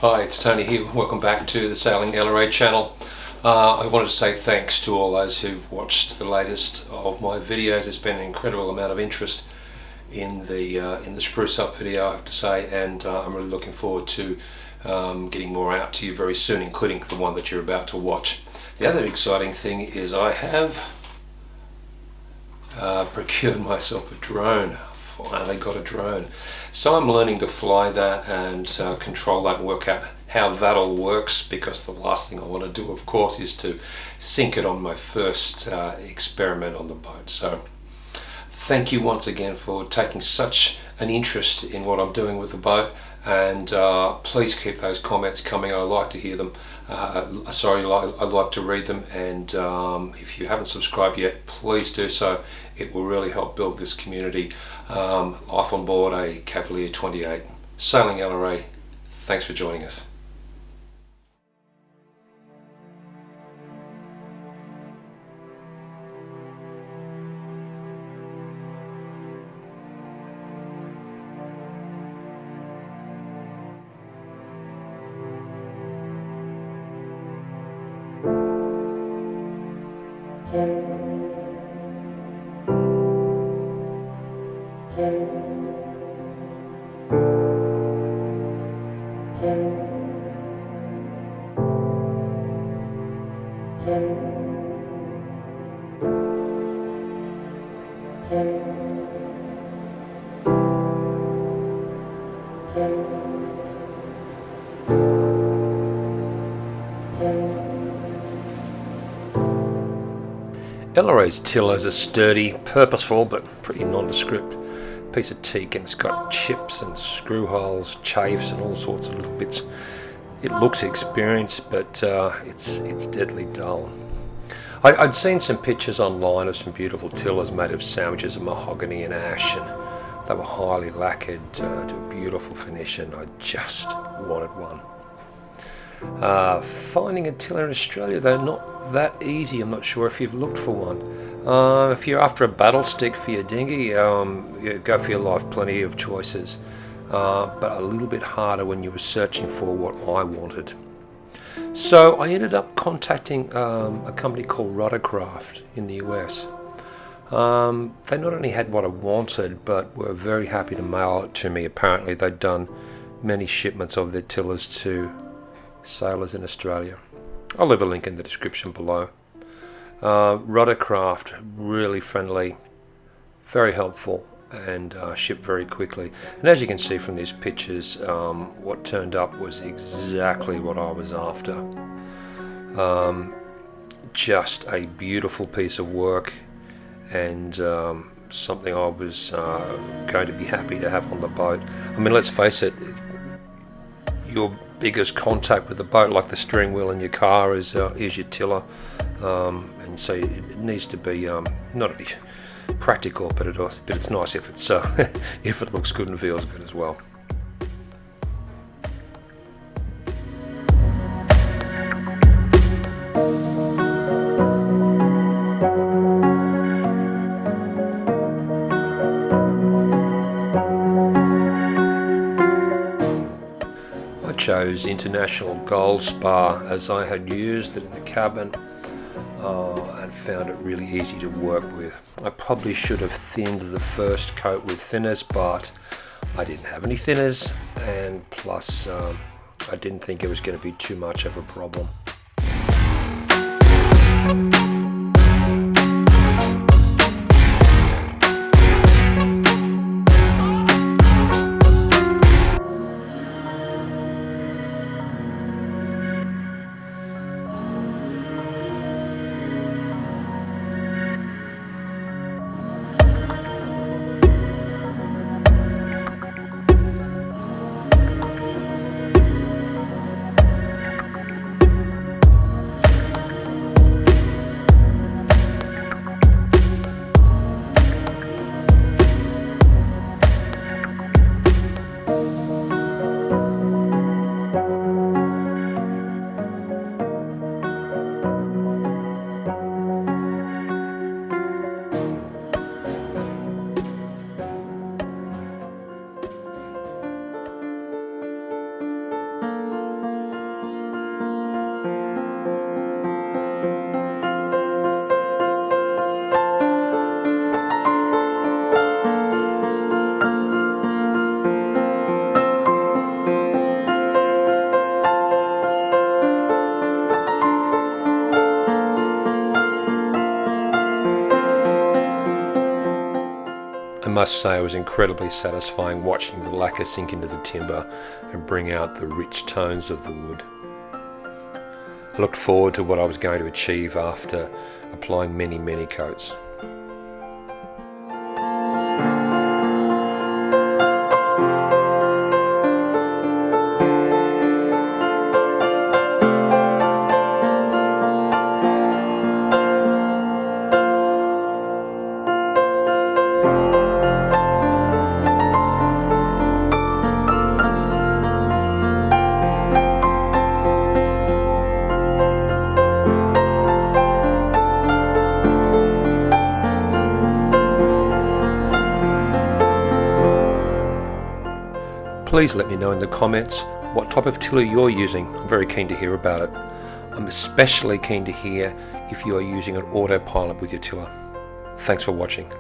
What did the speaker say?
Hi, it's Tony here. Welcome back to the Sailing Elleray channel. I wanted to say thanks to all those who've watched the latest of my videos. There's been an incredible amount of interest in the Spruce Up video, I have to say, and I'm really looking forward to getting more out to you very soon, including the one that you're about to watch. The other exciting thing is I have procured myself a drone. Finally got a drone, so I'm learning to fly that and control that and work out how that all works, because the last thing I want to do, of course, is to sink it on my first experiment on the boat. So thank you once again for taking such an interest in what I'm doing with the boat, and please keep those comments coming. I like to hear them. I like to read them, and if you haven't subscribed yet, please do so. It will really help build this community. Life on board a Cavalier 28, Sailing Elleray. Thanks for joining us. Elleray's tillers are sturdy, purposeful, but pretty nondescript piece of teak, and it's got chips and screw holes, chafes and all sorts of little bits. It looks experienced, but it's deadly dull. I'd seen some pictures online of some beautiful tillers made of sandwiches of mahogany and ash, and they were highly lacquered to a beautiful finish, and I just wanted one. Finding a tiller in Australia, though, not that easy. I'm not sure if you've looked for one. If you're after a battle stick for your dinghy, go for your life, plenty of choices, but a little bit harder when you were searching for what I wanted. So I ended up contacting a company called Ruddercraft in the US. They not only had what I wanted, but were very happy to mail it to me. Apparently they'd done many shipments of their tillers to sailors in Australia. I'll leave a link in the description below. Ruddercraft, really friendly, very helpful, and shipped very quickly. And as you can see from these pictures, what turned up was exactly what I was after. Just a beautiful piece of work, and something I was going to be happy to have on the boat. I mean, let's face it, your biggest contact with the boat, like the steering wheel in your car, is your tiller, and so it needs to be not to be practical, but it's nice if it's if it looks good and feels good as well. I chose International Gold Spar as I had used it in the cabin and found it really easy to work with. I probably should have thinned the first coat with thinners, but I didn't have any thinners, and plus I didn't think it was going to be too much of a problem. must say it was incredibly satisfying watching the lacquer sink into the timber and bring out the rich tones of the wood. I looked forward to what I was going to achieve after applying many coats. Please let me know in the comments what type of tiller you're using. I'm very keen to hear about it. I'm especially keen to hear if you are using an autopilot with your tiller. Thanks for watching.